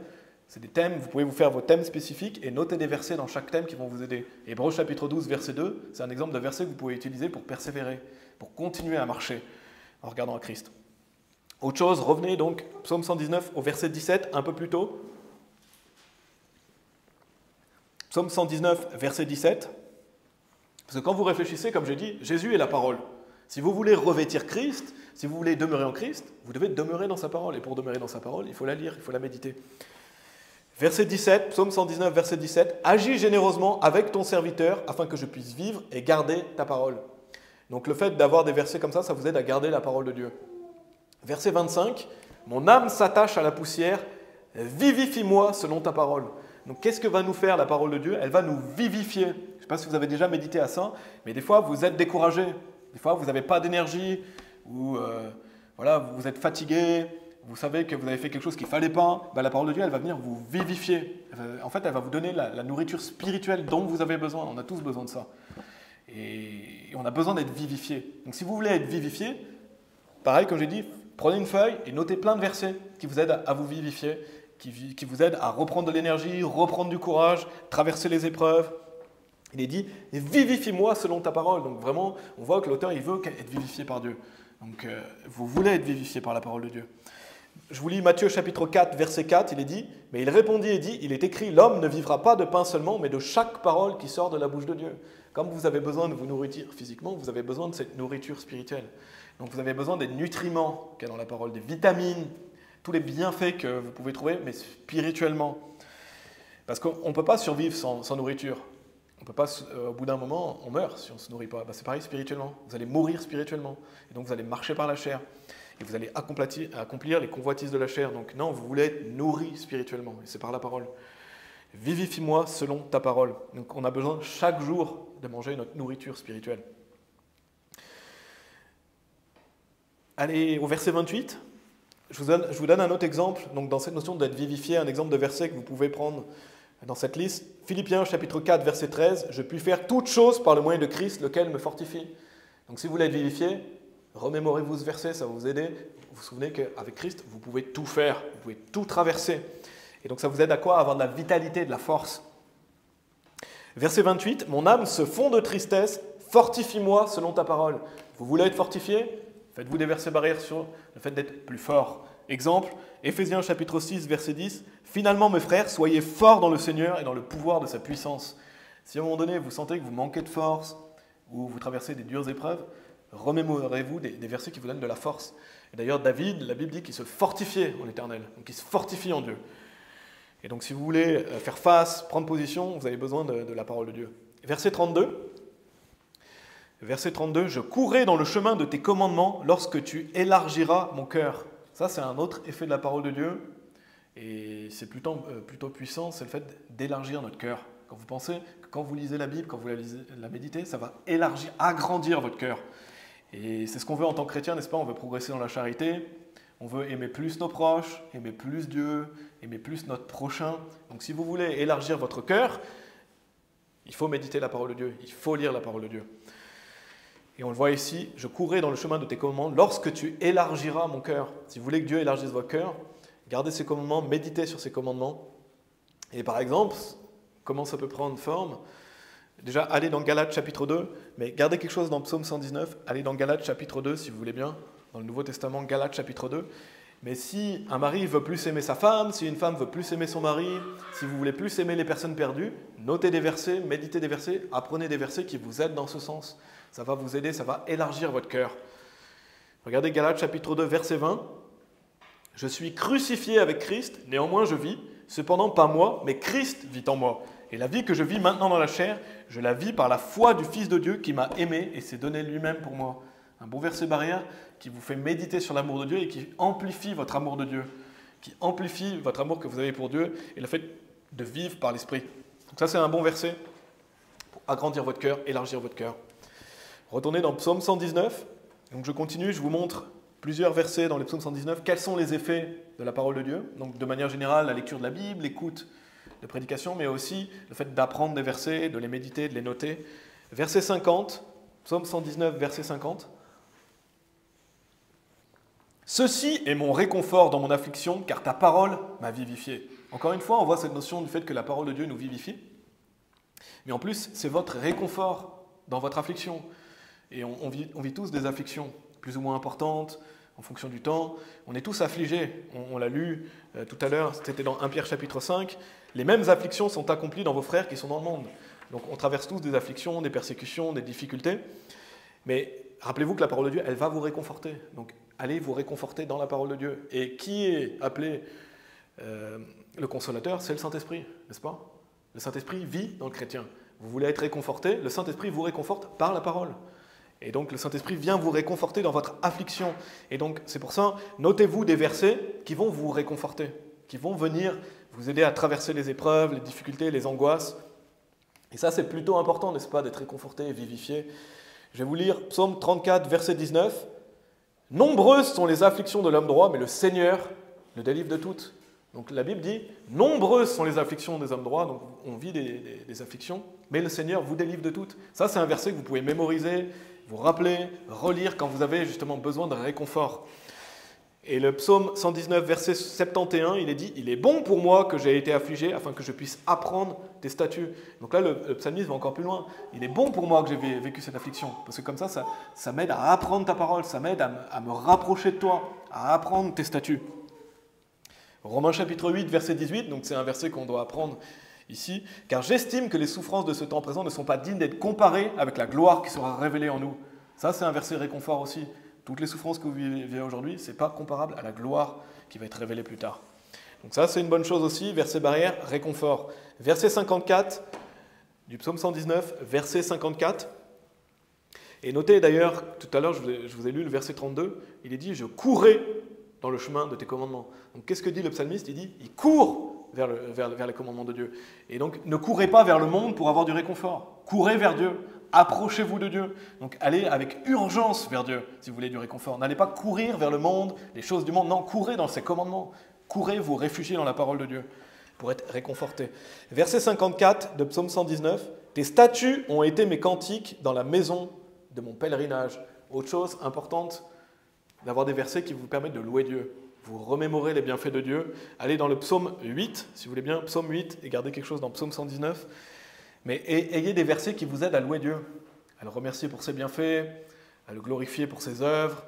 C'est des thèmes, vous pouvez vous faire vos thèmes spécifiques et noter des versets dans chaque thème qui vont vous aider. Hébreux chapitre 12, verset 2, c'est un exemple de verset que vous pouvez utiliser pour persévérer, pour continuer à marcher en regardant à Christ. Autre chose, revenez donc, psaume 119 au verset 17, un peu plus tôt. Psaume 119, verset 17. Parce que quand vous réfléchissez, comme j'ai dit, Jésus est la parole. Si vous voulez revêtir Christ, si vous voulez demeurer en Christ, vous devez demeurer dans sa parole. Et pour demeurer dans sa parole, il faut la lire, il faut la méditer. Verset 17, psaume 119, verset 17. Agis généreusement avec ton serviteur afin que je puisse vivre et garder ta parole. Donc le fait d'avoir des versets comme ça vous aide à garder la parole de Dieu. Verset 25. Mon âme s'attache à la poussière, vivifie-moi selon ta parole. Donc qu'est-ce que va nous faire la parole de Dieu? Elle va nous vivifier. Je ne sais pas si vous avez déjà médité à ça, mais des fois vous êtes découragé, des fois vous n'avez pas d'énergie, ou voilà, vous êtes fatigué, vous savez que vous avez fait quelque chose qu'il ne fallait pas. Ben, la parole de Dieu, elle va venir vous vivifier. En fait, elle va vous donner la nourriture spirituelle dont vous avez besoin. On a tous besoin de ça. Et on a besoin d'être vivifié. Donc si vous voulez être vivifié, pareil, comme j'ai dit, prenez une feuille et notez plein de versets qui vous aident à vous vivifier, qui vous aident à reprendre de l'énergie, reprendre du courage, traverser les épreuves. Il est dit « Vivifie-moi selon ta parole ». Donc vraiment, on voit que l'auteur, il veut être vivifié par Dieu. Donc vous voulez être vivifié par la parole de Dieu. Je vous lis Matthieu chapitre 4, verset 4, il est dit « Mais il répondit et dit, il est écrit, l'homme ne vivra pas de pain seulement, mais de chaque parole qui sort de la bouche de Dieu. » Comme vous avez besoin de vous nourrir physiquement, vous avez besoin de cette nourriture spirituelle. Donc vous avez besoin des nutriments qu'il y a dans la parole, des vitamines, tous les bienfaits que vous pouvez trouver, mais spirituellement. Parce qu'on ne peut pas survivre sans nourriture. On peut pas, au bout d'un moment, on meurt si on ne se nourrit pas. Ben, c'est pareil spirituellement. Vous allez mourir spirituellement. Et donc vous allez marcher par la chair. Et vous allez accomplir les convoitises de la chair. Donc non, vous voulez être nourri spirituellement. Et c'est par la parole. Vivifie-moi selon ta parole. Donc on a besoin chaque jour de manger notre nourriture spirituelle. Allez, au verset 28, je vous donne un autre exemple. Donc dans cette notion d'être vivifié, un exemple de verset que vous pouvez prendre dans cette liste. Philippiens chapitre 4, verset 13. « Je puis faire toutes choses par le moyen de Christ, lequel me fortifie. » Donc si vous voulez être vivifié, remémorez-vous ce verset, ça va vous aider. Vous vous souvenez qu'avec Christ, vous pouvez tout faire, vous pouvez tout traverser. Et donc ça vous aide à quoi? À avoir de la vitalité, de la force. Verset 28, « Mon âme se fond de tristesse, fortifie-moi selon ta parole. » Vous voulez être fortifié? Faites-vous des versets barrières sur le fait d'être plus fort. Exemple, Éphésiens chapitre 6, verset 10, « Finalement, mes frères, soyez forts dans le Seigneur et dans le pouvoir de sa puissance. » Si à un moment donné, vous sentez que vous manquez de force ou vous traversez des dures épreuves, remémorez-vous des versets qui vous donnent de la force. Et d'ailleurs, David, la Bible dit qu'il se fortifiait en l'Éternel, donc il se fortifie en Dieu. Et donc si vous voulez faire face, prendre position, vous avez besoin de la parole de Dieu. Verset 32. Verset 32, « Je courrai dans le chemin de tes commandements lorsque tu élargiras mon cœur. » Ça, c'est un autre effet de la parole de Dieu. Et c'est plutôt puissant, c'est le fait d'élargir notre cœur. Quand vous pensez que quand vous lisez la Bible, quand vous la méditez, ça va élargir, agrandir votre cœur. Et c'est ce qu'on veut en tant que chrétien, n'est-ce pas? On veut progresser dans la charité, on veut aimer plus nos proches, aimer plus Dieu, aimer plus notre prochain. Donc si vous voulez élargir votre cœur, il faut méditer la parole de Dieu, il faut lire la parole de Dieu. Et on le voit ici, « Je courrai dans le chemin de tes commandements lorsque tu élargiras mon cœur. » Si vous voulez que Dieu élargisse votre cœur, gardez ses commandements, méditez sur ses commandements. Et par exemple, comment ça peut prendre forme? Déjà, allez dans Galates chapitre 2, mais gardez quelque chose dans Psaume 119, allez dans Galates chapitre 2 si vous voulez bien, dans le Nouveau Testament, Galates chapitre 2. Mais si un mari veut plus aimer sa femme, si une femme veut plus aimer son mari, si vous voulez plus aimer les personnes perdues, notez des versets, méditez des versets, apprenez des versets qui vous aident dans ce sens. Ça va vous aider, ça va élargir votre cœur. Regardez Galates chapitre 2, verset 20. « Je suis crucifié avec Christ, néanmoins je vis, cependant pas moi, mais Christ vit en moi. Et la vie que je vis maintenant dans la chair, je la vis par la foi du Fils de Dieu qui m'a aimé et s'est donné lui-même pour moi. » Un bon verset barrière qui vous fait méditer sur l'amour de Dieu et qui amplifie votre amour de Dieu, qui amplifie votre amour que vous avez pour Dieu et le fait de vivre par l'Esprit. Donc ça, c'est un bon verset pour agrandir votre cœur, élargir votre cœur. Retournez dans Psaume 119. Donc je continue, je vous montre plusieurs versets dans les Psaumes 119. Quels sont les effets de la parole de Dieu? Donc de manière générale, la lecture de la Bible, l'écoute de prédication, mais aussi le fait d'apprendre des versets, de les méditer, de les noter. Verset 50, Psaume 119, verset 50. « Ceci est mon réconfort dans mon affliction, car ta parole m'a vivifié. » Encore une fois, on voit cette notion du fait que la parole de Dieu nous vivifie. Mais en plus, c'est votre réconfort dans votre affliction. Et on vit tous des afflictions, plus ou moins importantes, en fonction du temps. On est tous affligés. On l'a lu tout à l'heure, c'était dans 1 Pierre chapitre 5. Les mêmes afflictions sont accomplies dans vos frères qui sont dans le monde. Donc on traverse tous des afflictions, des persécutions, des difficultés. Mais rappelez-vous que la parole de Dieu, elle va vous réconforter. Donc allez vous réconforter dans la parole de Dieu. Et qui est appelé Le consolateur, c'est le Saint-Esprit, n'est-ce pas? Le Saint-Esprit vit dans le chrétien. Vous voulez être réconforté, le Saint-Esprit vous réconforte par la parole. Et donc le Saint-Esprit vient vous réconforter dans votre affliction. Et donc c'est pour ça, notez-vous des versets qui vont vous réconforter, qui vont venir vous aider à traverser les épreuves, les difficultés, les angoisses. Et ça c'est plutôt important, n'est-ce pas, d'être réconforté et vivifié. Je vais vous lire Psaume 34, verset 19. « Nombreuses sont les afflictions de l'homme droit, mais le Seigneur le délivre de toutes. » Donc la Bible dit « Nombreuses sont les afflictions des hommes droits », donc on vit des afflictions, mais le Seigneur vous délivre de toutes. Ça c'est un verset que vous pouvez mémoriser, vous rappeler, relire quand vous avez justement besoin d'un réconfort. Et le psaume 119, verset 71, il est dit « Il est bon pour moi que j'ai été affligé, afin que je puisse apprendre tes statuts. » Donc là, le psalmiste va encore plus loin. « Il est bon pour moi que j'ai vécu cette affliction. » Parce que comme ça m'aide à apprendre ta parole, ça m'aide à me rapprocher de toi, à apprendre tes statuts. Romains chapitre 8, verset 18, donc c'est un verset qu'on doit apprendre ici. « Car j'estime que les souffrances de ce temps présent ne sont pas dignes d'être comparées avec la gloire qui sera révélée en nous. » Ça, c'est un verset réconfort aussi. Toutes les souffrances que vous vivez aujourd'hui, ce n'est pas comparable à la gloire qui va être révélée plus tard. Donc ça, c'est une bonne chose aussi. Verset barrière, réconfort. Verset 54 du psaume 119, verset 54. Et notez d'ailleurs, tout à l'heure, je vous ai lu le verset 32, il est dit « Je courais dans le chemin de tes commandements. » Donc qu'est-ce que dit le psalmiste? Il dit « Il court vers les commandements de Dieu. » Et donc ne courez pas vers le monde pour avoir du réconfort. Courez vers Dieu. Approchez-vous de Dieu. Donc allez avec urgence vers Dieu si vous voulez du réconfort. N'allez pas courir vers le monde, les choses du monde. Non, courez dans ses commandements. Courez vous réfugier dans la parole de Dieu pour être réconforté. Verset 54 de Psaume 119. « Tes statuts ont été mes cantiques dans la maison de mon pèlerinage. » Autre chose importante, d'avoir des versets qui vous permettent de louer Dieu. Vous remémorez les bienfaits de Dieu. Allez dans le psaume 8, si vous voulez bien, psaume 8, et gardez quelque chose dans Psaume 119. Mais ayez des versets qui vous aident à louer Dieu, à le remercier pour ses bienfaits, à le glorifier pour ses œuvres,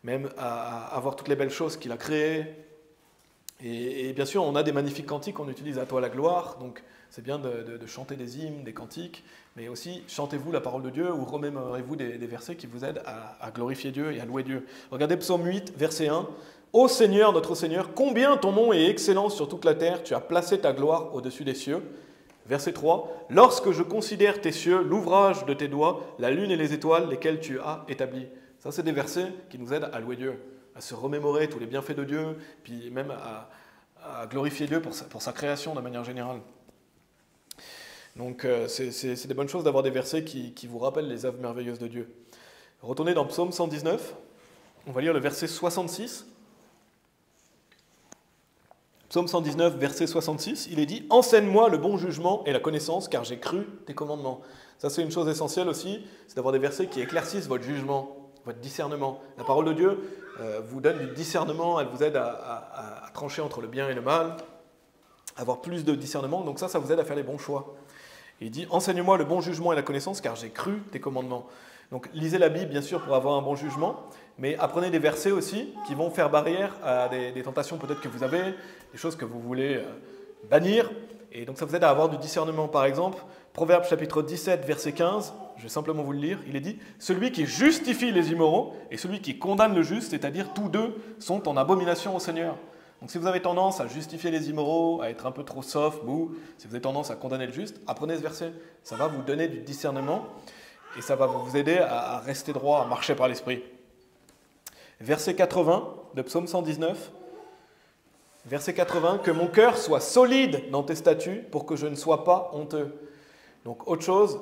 même à voir toutes les belles choses qu'il a créées. Et bien sûr, on a des magnifiques cantiques qu'on utilise à toi la gloire, donc c'est bien de chanter des hymnes, des cantiques, mais aussi chantez-vous la parole de Dieu ou remémorez-vous des versets qui vous aident à glorifier Dieu et à louer Dieu. Regardez Psaume 8, verset 1. « Ô Seigneur, notre Seigneur, combien ton nom est excellent sur toute la terre, tu as placé ta gloire au-dessus des cieux. » Verset 3, « Lorsque je considère tes cieux, l'ouvrage de tes doigts, la lune et les étoiles, lesquelles tu as établis. » Ça, c'est des versets qui nous aident à louer Dieu, à se remémorer tous les bienfaits de Dieu, puis même à glorifier Dieu pour sa création de manière générale. Donc, c'est des bonnes choses d'avoir des versets qui vous rappellent les œuvres merveilleuses de Dieu. Retournez dans Psaume 119, on va lire le verset 66. Psaume 119, verset 66, il est dit « Enseigne-moi le bon jugement et la connaissance, car j'ai cru tes commandements. » Ça, c'est une chose essentielle aussi, c'est d'avoir des versets qui éclaircissent votre jugement, votre discernement. La parole de Dieu vous donne du discernement, elle vous aide à trancher entre le bien et le mal, avoir plus de discernement, donc ça vous aide à faire les bons choix. Et il dit « Enseigne-moi le bon jugement et la connaissance, car j'ai cru tes commandements. » Donc lisez la Bible, bien sûr, pour avoir un bon jugement, mais apprenez des versets aussi qui vont faire barrière à des tentations peut-être que vous avez, des choses que vous voulez bannir, et donc ça vous aide à avoir du discernement. Par exemple, Proverbes chapitre 17, verset 15, je vais simplement vous le lire, il est dit « Celui qui justifie les immoraux et celui qui condamne le juste, c'est-à-dire tous deux, sont en abomination au Seigneur. » Donc si vous avez tendance à justifier les immoraux, à être un peu trop soft, mou, si vous avez tendance à condamner le juste, apprenez ce verset. Ça va vous donner du discernement et ça va vous aider à rester droit, à marcher par l'esprit. Verset 80 de Psaume 119. Verset 80, « Que mon cœur soit solide dans tes statuts pour que je ne sois pas honteux. » Donc autre chose,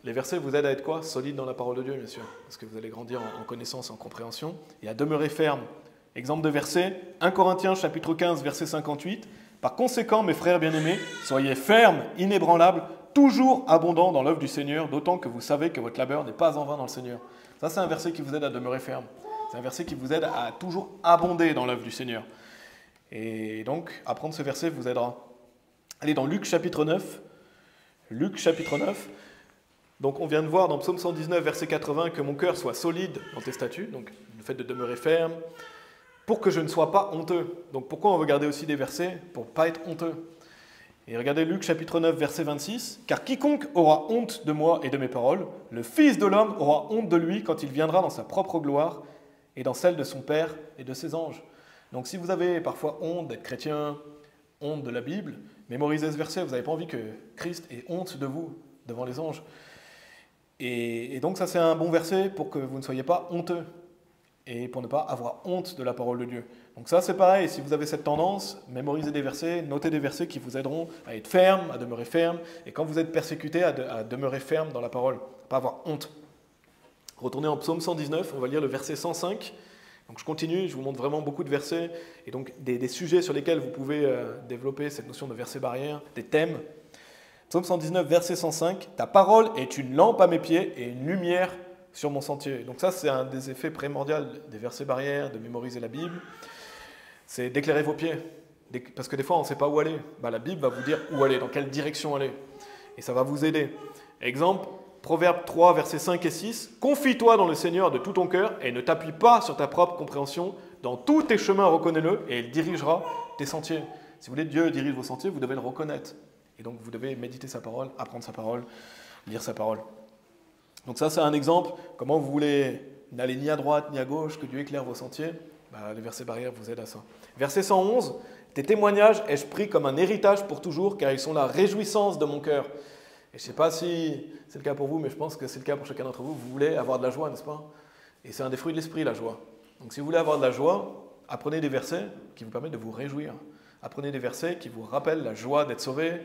les versets vous aident à être quoi? Solide dans la parole de Dieu, bien sûr, parce que vous allez grandir en connaissance et en compréhension, et à demeurer ferme. Exemple de verset, 1 Corinthiens chapitre 15, verset 58. « Par conséquent, mes frères bien-aimés, soyez fermes, inébranlables, toujours abondants dans l'œuvre du Seigneur, d'autant que vous savez que votre labeur n'est pas en vain dans le Seigneur. » Ça, c'est un verset qui vous aide à demeurer ferme. C'est un verset qui vous aide à toujours abonder dans l'œuvre du Seigneur. Et donc, apprendre ce verset vous aidera. Allez dans Luc chapitre 9. Luc chapitre 9. Donc, on vient de voir dans Psaume 119, verset 80, que mon cœur soit solide dans tes statuts, donc le fait de demeurer ferme, pour que je ne sois pas honteux. Donc, pourquoi on veut garder aussi des versets? Pour ne pas être honteux. Et regardez Luc chapitre 9, verset 26. « Car quiconque aura honte de moi et de mes paroles, le Fils de l'homme aura honte de lui quand il viendra dans sa propre gloire et dans celle de son Père et de ses anges. » Donc si vous avez parfois honte d'être chrétien, honte de la Bible, mémorisez ce verset. Vous n'avez pas envie que Christ ait honte de vous devant les anges. Et donc ça, c'est un bon verset pour que vous ne soyez pas honteux et pour ne pas avoir honte de la parole de Dieu. Donc ça, c'est pareil. Si vous avez cette tendance, mémorisez des versets, notez des versets qui vous aideront à être ferme, à demeurer ferme. Et quand vous êtes persécuté, à demeurer ferme dans la parole, pas avoir honte. Retournez en Psaume 119, on va lire le verset 105. Donc je continue, je vous montre vraiment beaucoup de versets et donc des sujets sur lesquels vous pouvez développer cette notion de verset barrière, des thèmes. Psaume 119, verset 105. « Ta parole est une lampe à mes pieds et une lumière sur mon sentier. » Donc ça, c'est un des effets primordiaux des versets barrières, de mémoriser la Bible. C'est d'éclairer vos pieds. Parce que des fois, on ne sait pas où aller. La Bible va vous dire où aller, dans quelle direction aller. Et ça va vous aider. Exemple, Proverbe 3, versets 5 et 6. « Confie-toi dans le Seigneur de tout ton cœur et ne t'appuie pas sur ta propre compréhension. Dans tous tes chemins, reconnais-le et il dirigera tes sentiers. » Si vous voulez que Dieu dirige vos sentiers, vous devez le reconnaître. Et donc, vous devez méditer sa parole, apprendre sa parole, lire sa parole. Donc ça, c'est un exemple. Comment vous voulez n'aller ni à droite ni à gauche, que Dieu éclaire vos sentiers. Les versets barrières vous aident à ça. Verset 111. « Tes témoignages ai-je pris comme un héritage pour toujours, car ils sont la réjouissance de mon cœur. » Et je ne sais pas si c'est le cas pour vous, mais je pense que c'est le cas pour chacun d'entre vous. Vous voulez avoir de la joie, n'est-ce pas? Et c'est un des fruits de l'esprit, la joie. Donc si vous voulez avoir de la joie, apprenez des versets qui vous permettent de vous réjouir. Apprenez des versets qui vous rappellent la joie d'être sauvé,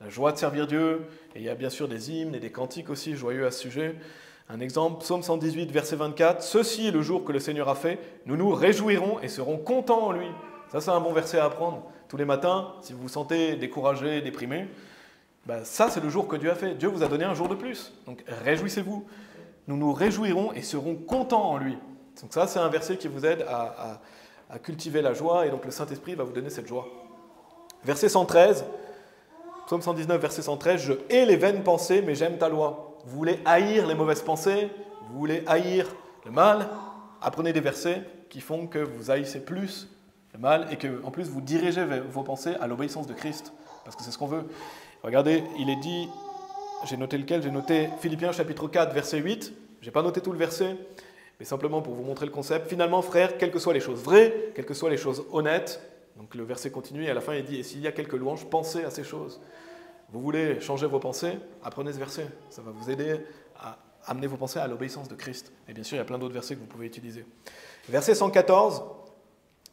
la joie de servir Dieu. Et il y a bien sûr des hymnes et des cantiques aussi joyeux à ce sujet. Un exemple, Psaume 118, verset 24. « Ceci est le jour que le Seigneur a fait. Nous nous réjouirons et serons contents en lui. » Ça, c'est un bon verset à apprendre. Tous les matins, si vous vous sentez découragé, déprimé, ça, c'est le jour que Dieu a fait. Dieu vous a donné un jour de plus. Donc, réjouissez-vous. Nous nous réjouirons et serons contents en lui. Donc ça, c'est un verset qui vous aide à cultiver la joie. Et donc, le Saint-Esprit va vous donner cette joie. Verset 113. Psaume 119, verset 113. « Je hais les vaines pensées, mais j'aime ta loi. » Vous voulez haïr les mauvaises pensées, vous voulez haïr le mal, apprenez des versets qui font que vous haïssez plus le mal et que, en plus, vous dirigez vos pensées à l'obéissance de Christ. Parce que c'est ce qu'on veut. Regardez, il est dit, j'ai noté lequel? J'ai noté Philippiens chapitre 4, verset 8. Je n'ai pas noté tout le verset, mais simplement pour vous montrer le concept. Finalement, frères, quelles que soient les choses vraies, quelles que soient les choses honnêtes, donc le verset continue et à la fin il dit, et s'il y a quelques louanges, pensez à ces choses. Vous voulez changer vos pensées, apprenez ce verset. Ça va vous aider à amener vos pensées à l'obéissance de Christ. Et bien sûr, il y a plein d'autres versets que vous pouvez utiliser. Verset 114,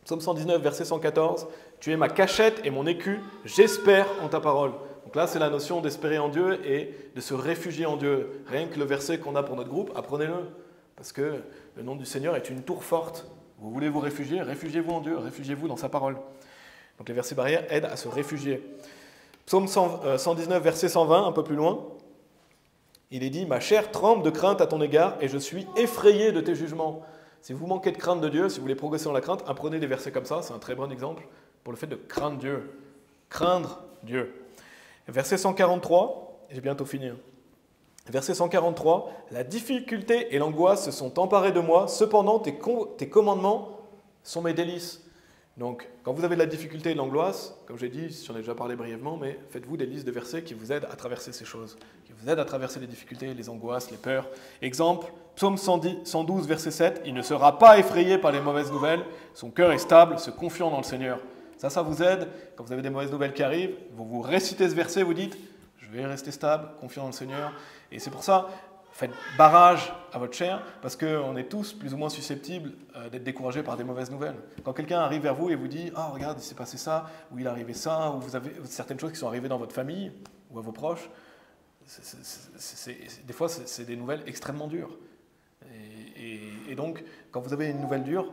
Psaume 119, verset 114. « Tu es ma cachette et mon écu, j'espère en ta parole. » Donc là, c'est la notion d'espérer en Dieu et de se réfugier en Dieu. Rien que le verset qu'on a pour notre groupe, apprenez-le. Parce que le nom du Seigneur est une tour forte. Vous voulez vous réfugier, réfugiez-vous en Dieu, réfugiez-vous dans sa parole. Donc les versets barrières aident à se réfugier. Psaume 119, verset 120, un peu plus loin. Il est dit « Ma chair tremble de crainte à ton égard et je suis effrayé de tes jugements. » Si vous manquez de crainte de Dieu, si vous voulez progresser dans la crainte, apprenez des versets comme ça. C'est un très bon exemple pour le fait de craindre Dieu. Craindre Dieu. Verset 143, j'ai bientôt fini. Verset 143, « La difficulté et l'angoisse se sont emparées de moi, cependant tes commandements sont mes délices. » Donc, quand vous avez de la difficulté et de l'angoisse, comme j'ai dit, j'en ai déjà parlé brièvement, mais faites-vous des listes de versets qui vous aident à traverser ces choses, qui vous aident à traverser les difficultés, les angoisses, les peurs. Exemple, Psaume 112, verset 7, « Il ne sera pas effrayé par les mauvaises nouvelles, son cœur est stable, se confiant dans le Seigneur. » Ça vous aide. Quand vous avez des mauvaises nouvelles qui arrivent, vous récitez ce verset, vous dites « Je vais rester stable, confiant dans le Seigneur. » Et c'est pour ça, faites barrage à votre chair, parce qu'on est tous plus ou moins susceptibles d'être découragés par des mauvaises nouvelles. Quand quelqu'un arrive vers vous et vous dit « Ah, regarde, il s'est passé ça, ou il est arrivé ça, ou vous avez certaines choses qui sont arrivées dans votre famille, ou à vos proches », des fois, c'est des nouvelles extrêmement dures. Et donc, quand vous avez une nouvelle dure,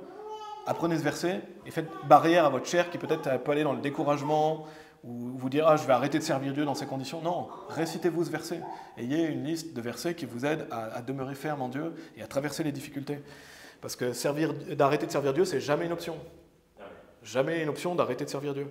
apprenez ce verset et faites barrière à votre chair qui peut-être peut aller dans le découragement ou vous dire « Ah, je vais arrêter de servir Dieu dans ces conditions ». Non, récitez-vous ce verset. Ayez une liste de versets qui vous aident à demeurer ferme en Dieu et à traverser les difficultés. Parce que d'arrêter de servir Dieu, c'est jamais une option. Jamais une option d'arrêter de servir Dieu.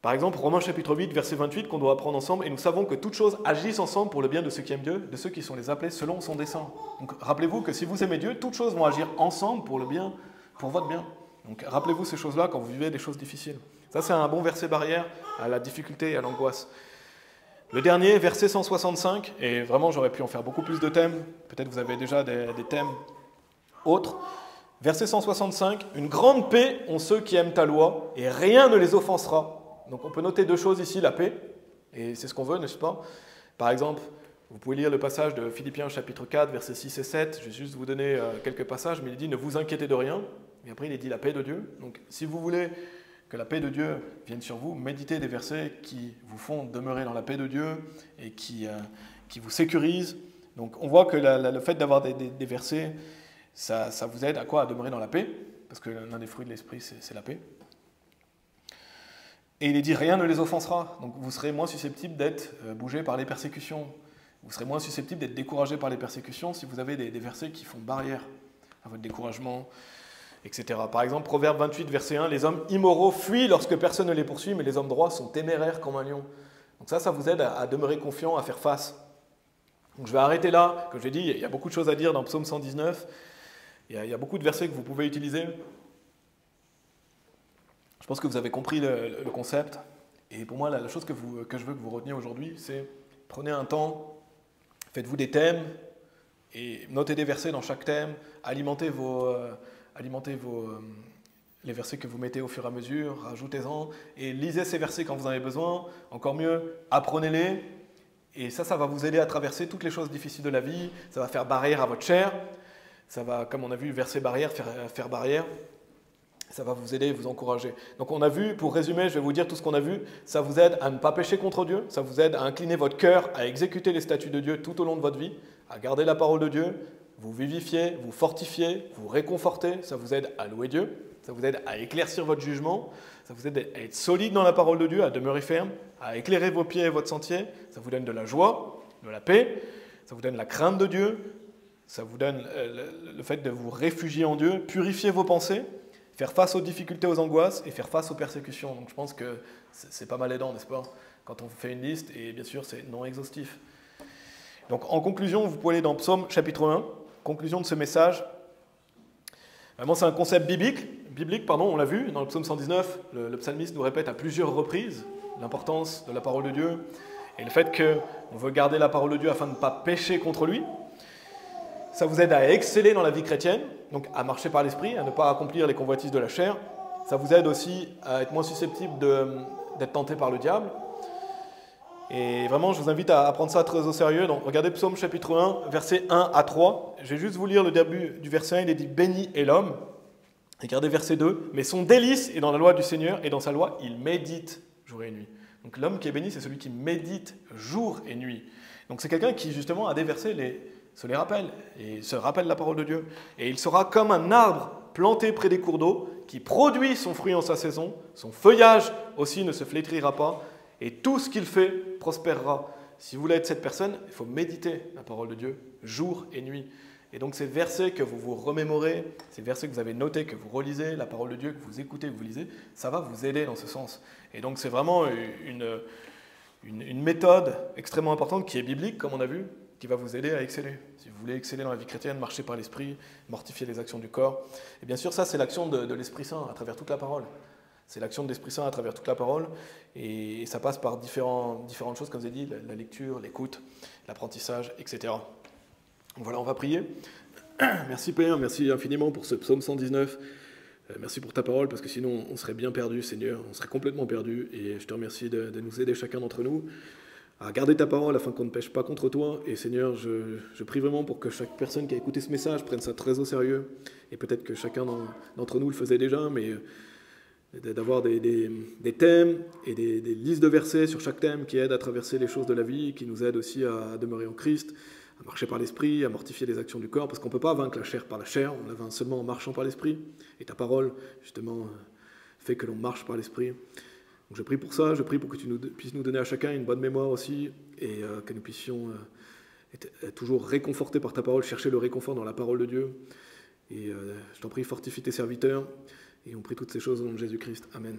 Par exemple, Romains chapitre 8, verset 28, qu'on doit apprendre ensemble. « Et nous savons que toutes choses agissent ensemble pour le bien de ceux qui aiment Dieu, de ceux qui sont les appelés selon son dessein. » Donc rappelez-vous que si vous aimez Dieu, toutes choses vont agir ensemble pour le bien, pour votre bien. Donc rappelez-vous ces choses-là quand vous vivez des choses difficiles. Ça, c'est un bon verset barrière à la difficulté et à l'angoisse. Le dernier, verset 165, et vraiment j'aurais pu en faire beaucoup plus de thèmes. Peut-être vous avez déjà des thèmes autres. Verset 165, « Une grande paix ont ceux qui aiment ta loi, et rien ne les offensera. » Donc on peut noter deux choses ici, la paix, et c'est ce qu'on veut, n'est-ce pas? Par exemple, vous pouvez lire le passage de Philippiens chapitre 4, versets 6 et 7, je vais juste vous donner quelques passages, mais il dit « Ne vous inquiétez de rien », et après il est dit « La paix de Dieu ». Donc si vous voulez que la paix de Dieu vienne sur vous, méditez des versets qui vous font demeurer dans la paix de Dieu et qui vous sécurisent. Donc on voit que le fait d'avoir des versets, ça vous aide à quoi? À demeurer dans la paix, parce que l'un des fruits de l'esprit, c'est la paix. Et il est dit, rien ne les offensera. Donc vous serez moins susceptible d'être bougé par les persécutions. Vous serez moins susceptible d'être découragé par les persécutions si vous avez des versets qui font barrière à votre découragement, etc. Par exemple, Proverbe 28, verset 1, « Les hommes immoraux fuient lorsque personne ne les poursuit, mais les hommes droits sont téméraires comme un lion. » Donc ça vous aide à demeurer confiant, à faire face. Donc je vais arrêter là. Comme je l'ai dit, il y a beaucoup de choses à dire dans Psaume 119. Il y a beaucoup de versets que vous pouvez utiliser. Je pense que vous avez compris le concept. Et pour moi, la chose que je veux que vous reteniez aujourd'hui, c'est prenez un temps, faites-vous des thèmes et notez des versets dans chaque thème, alimentez les versets que vous mettez au fur et à mesure, rajoutez-en et lisez ces versets quand vous en avez besoin. Encore mieux, apprenez-les. Et ça va vous aider à traverser toutes les choses difficiles de la vie. Ça va faire barrière à votre chair. Ça va, comme on a vu, verser barrière, faire barrière. Ça va vous aider et vous encourager. Donc on a vu, pour résumer, je vais vous dire tout ce qu'on a vu, ça vous aide à ne pas pécher contre Dieu, ça vous aide à incliner votre cœur, à exécuter les statuts de Dieu tout au long de votre vie, à garder la parole de Dieu, vous vivifiez, vous fortifiez, vous réconfortez, ça vous aide à louer Dieu, ça vous aide à éclaircir votre jugement, ça vous aide à être solide dans la parole de Dieu, à demeurer ferme, à éclairer vos pieds et votre sentier, ça vous donne de la joie, de la paix, ça vous donne la crainte de Dieu, ça vous donne le fait de vous réfugier en Dieu, purifier vos pensées, faire face aux difficultés, aux angoisses et faire face aux persécutions. Donc je pense que c'est pas mal aidant, n'est-ce pas? Quand on fait une liste, et bien sûr c'est non exhaustif. Donc en conclusion, vous pouvez aller dans Psaume chapitre 1, conclusion de ce message. Vraiment c'est un concept biblique, on l'a vu, dans le Psaume 119, le psalmiste nous répète à plusieurs reprises l'importance de la parole de Dieu et le fait qu'on veut garder la parole de Dieu afin de ne pas pécher contre lui. Ça vous aide à exceller dans la vie chrétienne, donc à marcher par l'esprit, à ne pas accomplir les convoitises de la chair. Ça vous aide aussi à être moins susceptible d'être tenté par le diable. Et vraiment, je vous invite à prendre ça très au sérieux. Donc, regardez Psaume chapitre 1, versets 1 à 3. Je vais juste vous lire le début du verset 1. Il est dit « Béni est l'homme ». Regardez verset 2. « Mais son délice est dans la loi du Seigneur, et dans sa loi, il médite jour et nuit. » Donc l'homme qui est béni, c'est celui qui médite jour et nuit. Donc c'est quelqu'un qui, justement, a des versets, se les rappelle, et se rappelle la parole de Dieu. Et il sera comme un arbre planté près des cours d'eau, qui produit son fruit en sa saison, son feuillage aussi ne se flétrira pas, et tout ce qu'il fait prospérera. Si vous voulez être cette personne, il faut méditer la parole de Dieu jour et nuit. Et donc ces versets que vous vous remémorez, ces versets que vous avez notés, que vous relisez, la parole de Dieu, que vous écoutez, que vous lisez, ça va vous aider dans ce sens. Et donc c'est vraiment une méthode extrêmement importante qui est biblique, comme on a vu, qui va vous aider à exceller. Si vous voulez exceller dans la vie chrétienne, marcher par l'esprit, mortifier les actions du corps. Et bien sûr, ça, c'est l'action de l'Esprit Saint à travers toute la parole. C'est l'action de l'Esprit Saint à travers toute la parole. Et ça passe par différentes choses, comme je vous ai dit, la lecture, l'écoute, l'apprentissage, etc. Donc voilà, on va prier. Merci Père, merci infiniment pour ce psaume 119. Merci pour ta parole, parce que sinon, on serait bien perdu, Seigneur. On serait complètement perdu. Et je te remercie de nous aider chacun d'entre nous à garder ta parole afin qu'on ne pêche pas contre toi. Et Seigneur, je prie vraiment pour que chaque personne qui a écouté ce message prenne ça très au sérieux. Et peut-être que chacun d'entre nous le faisait déjà, mais d'avoir des thèmes et des listes de versets sur chaque thème qui aident à traverser les choses de la vie, qui nous aident aussi à demeurer en Christ, à marcher par l'esprit, à mortifier les actions du corps, parce qu'on ne peut pas vaincre la chair par la chair, on la vainc seulement en marchant par l'esprit. Et ta parole, justement, fait que l'on marche par l'esprit. Donc je prie pour ça, je prie pour que tu puisses nous donner à chacun une bonne mémoire aussi, et que nous puissions être toujours réconfortés par ta parole, chercher le réconfort dans la parole de Dieu. Et je t'en prie, fortifie tes serviteurs, et on prie toutes ces choses au nom de Jésus-Christ. Amen.